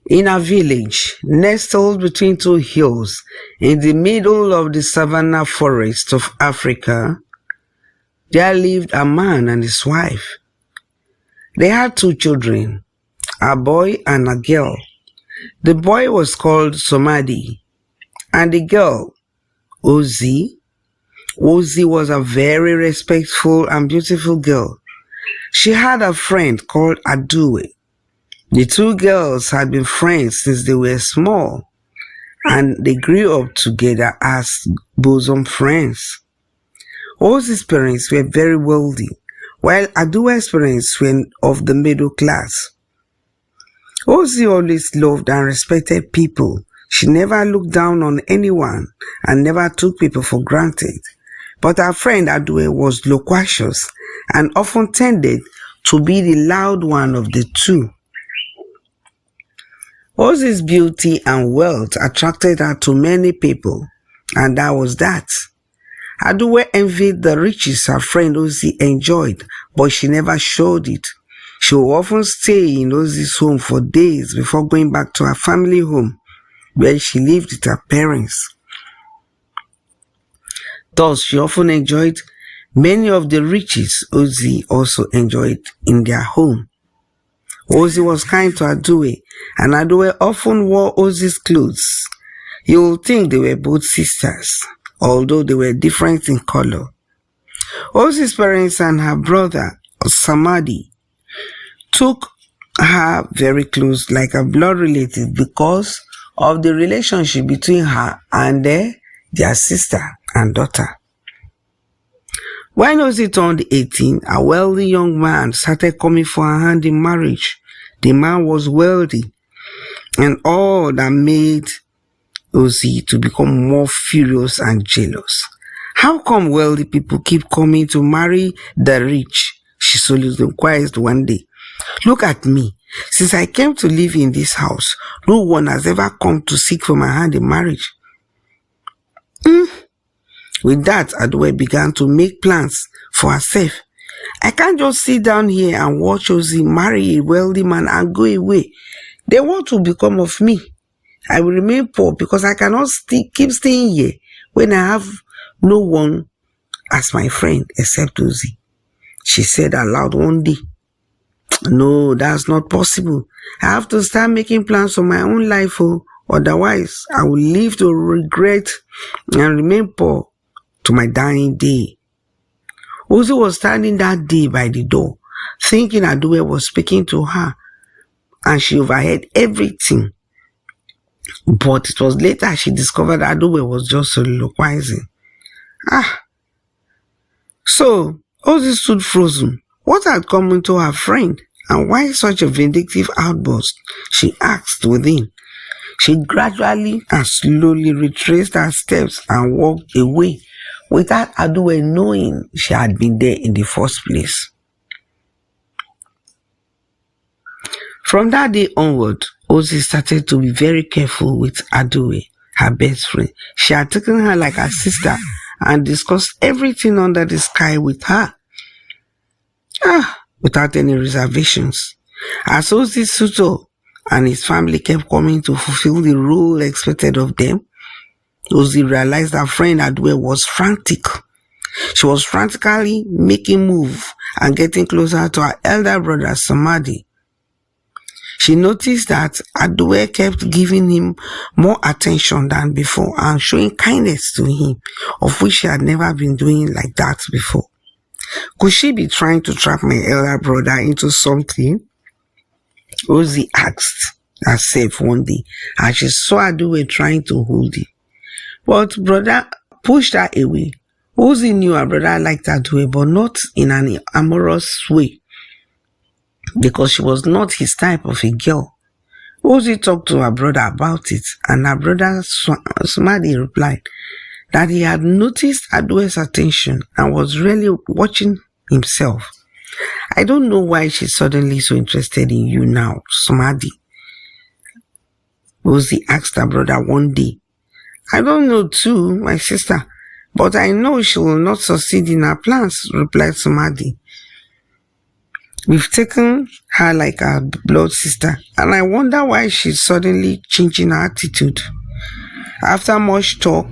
In a village nestled between two hills in the middle of the savanna forest of Africa, there lived a man and his wife. They had two children, a boy and a girl. The boy was called Somadi, and the girl, Ozi. Ozi was a very respectful and beautiful girl. She had a friend called Adue. The two girls had been friends since they were small, and they grew up together as bosom friends. Ozi's parents were very wealthy, while Adue's parents were of the middle class. Ozi always loved and respected people. She never looked down on anyone and never took people for granted. But her friend Adue was loquacious and often tended to be the loud one of the two. Ozi's beauty and wealth attracted her to many people, and that was that. Adue envied the riches her friend Ozi enjoyed, but she never showed it. She would often stay in Ozi's home for days before going back to her family home, where she lived with her parents. Thus, she often enjoyed many of the riches Ozi also enjoyed in their home. Ozi was kind to Adue, and Adue often wore Ozi's clothes. You would think they were both sisters, although they were different in color. Ozi's parents and her brother, Samadi, took her very close like a blood relative because of the relationship between her and their sister and daughter. When Ozi turned 18, a wealthy young man started coming for her hand in marriage. The man was wealthy, and all that made Ozi to become more furious and jealous. How come wealthy people keep coming to marry the rich? She solely inquired one day. Look at me. Since I came to live in this house, no one has ever come to seek for my hand in marriage. With that, Adue began to make plans for herself. I can't just sit down here and watch Ozi marry a wealthy man and go away. Then what will become of me? I will remain poor because I cannot keep staying here when I have no one as my friend except Ozi. She said aloud one day, no, that's not possible. I have to start making plans for my own life, otherwise I will live to regret and remain poor to my dying day. Ozi was standing that day by the door, thinking Adue was speaking to her, and she overheard everything. But it was later she discovered that Adue was just soliloquizing. So Ozi stood frozen. What had come into her friend, and why such a vindictive outburst? She asked within. She gradually and slowly retraced her steps and walked away without Adue knowing she had been there in the first place. From that day onward, Ozi started to be very careful with Adue, her best friend. She had taken her like a sister and discussed everything under the sky with her. Without any reservations. As Ozi's suitor and his family kept coming to fulfill the role expected of them, Ozi realized her friend Adue was frantic. She was frantically making moves and getting closer to her elder brother Samadi. She noticed that Adue kept giving him more attention than before and showing kindness to him, of which she had never been doing like that before. Could she be trying to trap my elder brother into something? Ozi asked herself one day as she saw Adue trying to hold him. But brother pushed her away. Ozi knew her brother liked Adue, but not in an amorous way, because she was not his type of a girl. Ozi talked to her brother about it, and her brother Smadi replied that he had noticed Adue's attention and was really watching himself. I don't know why she's suddenly so interested in you now, Smadi. Ozi asked her brother one day. I don't know too, my sister, but I know she will not succeed in her plans, replied Smadi. We've taken her like our blood sister, and I wonder why she's suddenly changing her attitude. After much talk,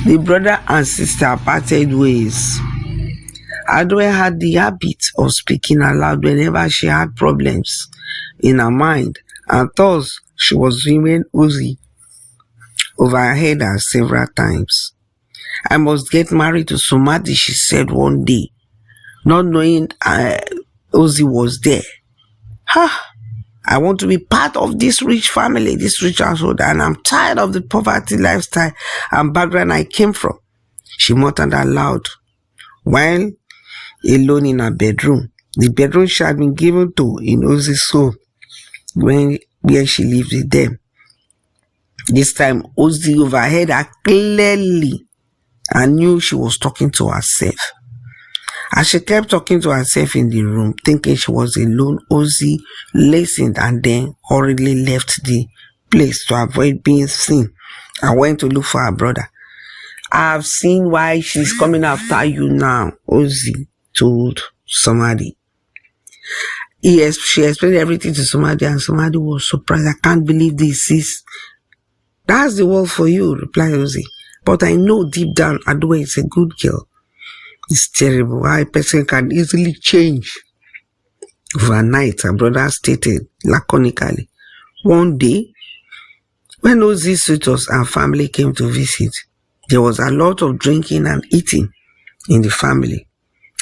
the brother and sister parted ways. Adwe had the habit of speaking aloud whenever she had problems in her mind, and thus she was women Uzi over her head several times. I must get married to somebody, she said one day, not knowing Uzi was there. I want to be part of this rich family, this rich household, and I'm tired of the poverty lifestyle and background I came from, she muttered aloud, while alone in her bedroom. The bedroom she had been given to in Uzi's home where she lived with them. This time, Uzi overheard her clearly and knew she was talking to herself. As she kept talking to herself in the room, thinking she was alone, Uzi listened and then hurriedly left the place to avoid being seen and went to look for her brother. I've seen why she's coming after you now, Uzi told somebody. She explained everything to somebody, and somebody was surprised. I can't believe this, sis. That's the word for you, replied Uzi. But I know deep down Adwe is a good girl. It's terrible how a person can easily change overnight, her brother stated laconically. One day, when Uzi's suitors and family came to visit, there was a lot of drinking and eating in the family.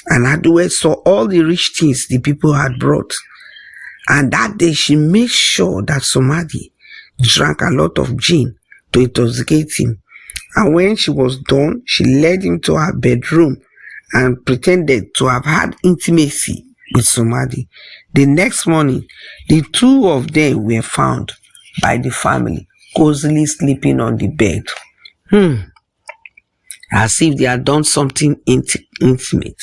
And Adwe saw all the rich things the people had brought. And that day she made sure that somebody drank a lot of gin to intoxicate him. And when she was done, she led him to her bedroom and pretended to have had intimacy with somebody. The next morning, the two of them were found by the family, cozily sleeping on the bed. As if they had done something intimate.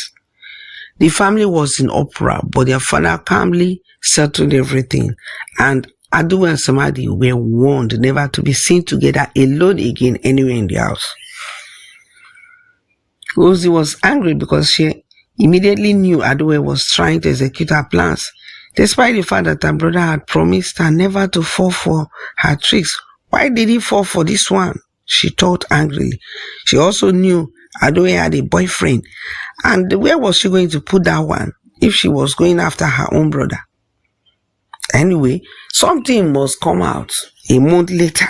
The family was in uproar, but their father calmly settled everything, and Adu and Samadi were warned never to be seen together alone again anywhere in the house. Uzi was angry because she immediately knew Adwe was trying to execute her plans, despite the fact that her brother had promised her never to fall for her tricks. Why did he fall for this one? She thought angrily. She also knew Adwe had a boyfriend, and where was she going to put that one if she was going after her own brother? Anyway, something must come out a month later.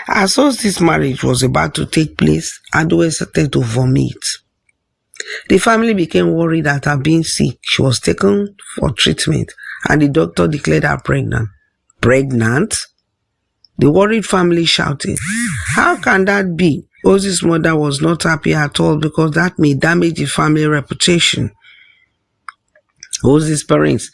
As soon as this marriage was about to take place, Adwe started to vomit. The family became worried at her being sick. She was taken for treatment, and the doctor declared her pregnant. Pregnant? The worried family shouted, "How can that be?" Uzi's mother was not happy at all because that may damage the family reputation. Uzi's parents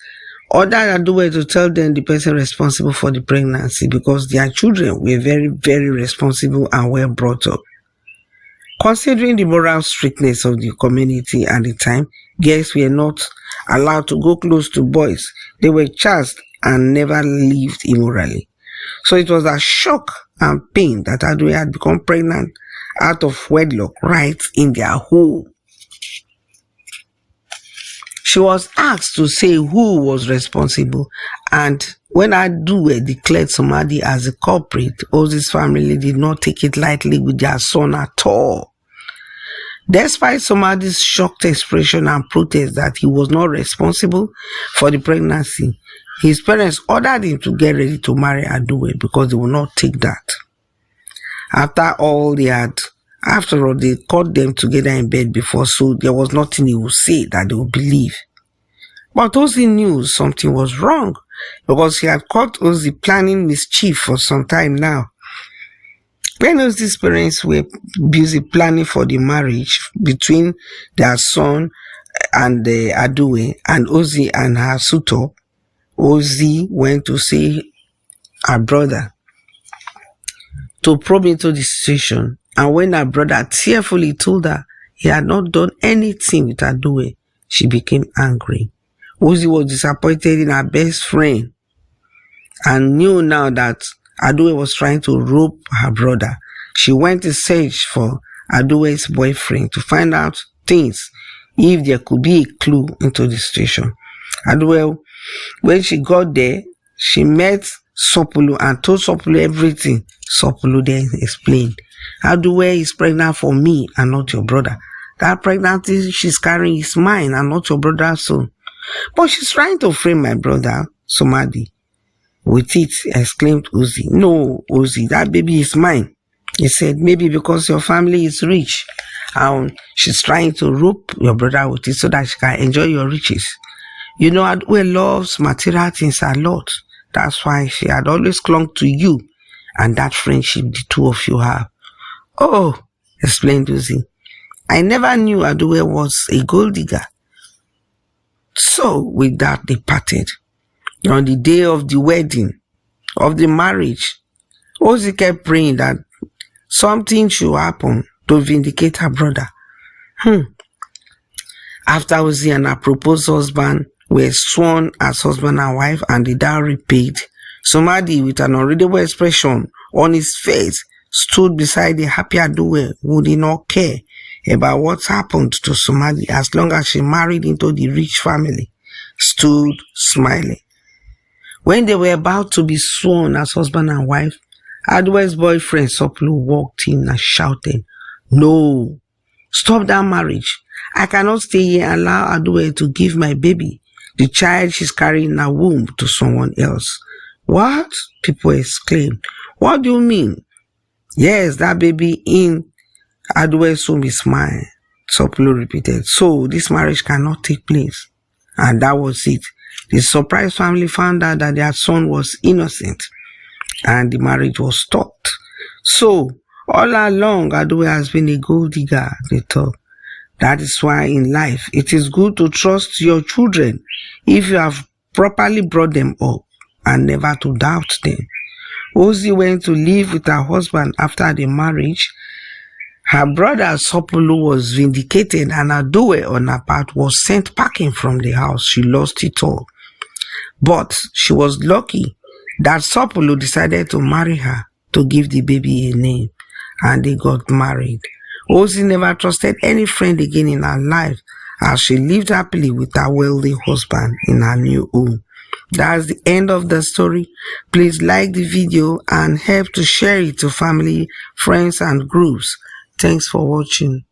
ordered Adwe to tell them the person responsible for the pregnancy because their children were very, very responsible and well brought up. Considering the moral strictness of the community at the time, girls were not allowed to go close to boys. They were chaste and never lived immorally. So it was a shock and pain that Adwe had become pregnant out of wedlock right in their home. She was asked to say who was responsible, and when Adwe declared somebody as a culprit, Uzi's family did not take it lightly with their son at all. Despite somebody's shocked expression and protest that he was not responsible for the pregnancy, his parents ordered him to get ready to marry Adwe because they would not take that. After all, they caught them together in bed before, so there was nothing he would say that they would believe. But Uzi knew something was wrong because he had caught Uzi planning mischief for some time now. When Uzi's parents were busy planning for the marriage between their son and Adwe and Uzi and her suitor, Uzi went to see her brother to probe into the situation, and when her brother tearfully told her he had not done anything with Adwe, she became angry. Uzi was disappointed in her best friend and knew now that Adwe was trying to rope her brother. She went to search for Adwe's boyfriend to find out things if there could be a clue into the situation. And well, when she got there, she met Sopulu and told Sopulu everything. Sopulu then explained, Aduwe is pregnant for me and not your brother. That pregnancy she's carrying is mine and not your brother's son. But she's trying to frame my brother, Somadi. With it, exclaimed Uzi. No, Uzi, that baby is mine. He said, maybe because your family is rich and she's trying to rope your brother with it so that she can enjoy your riches. You know, Aduwe loves material things a lot. That's why she had always clung to you and that friendship the two of you have. Oh, explained Uzi. I never knew Aduwe was a gold digger. So, with that, they parted. On the day of the wedding, of the marriage, Uzi kept praying that something should happen to vindicate her brother. After Uzi and her proposed husband were sworn as husband and wife and the dowry paid, Somadi, with an unreadable expression on his face, stood beside the happy Aduwe who did not care about what happened to Somadi as long as she married into the rich family, stood smiling. When they were about to be sworn as husband and wife, Aduwe's boyfriend Soplu walked in and shouted, No, stop that marriage. I cannot stay here and allow Aduwe to give my baby, the child she's carrying in her womb, to someone else. What? People exclaimed. What do you mean? Yes, that baby in Aduwe's womb is mine, Soplu repeated. So this marriage cannot take place. And that was it. The surprised family found out that their son was innocent and the marriage was stopped. So, all along, Aduwe has been a gold digger, they thought. That is why in life, it is good to trust your children if you have properly brought them up and never to doubt them. Ozi went to live with her husband after the marriage. Her brother Sopulu was vindicated and Aduwe on her part was sent packing from the house. She lost it all. But she was lucky that Sopulu decided to marry her to give the baby a name, and they got married. Ozi never trusted any friend again in her life as she lived happily with her wealthy husband in her new home. That's the end of the story. Please like the video and help to share it to family, friends, and groups. Thanks for watching.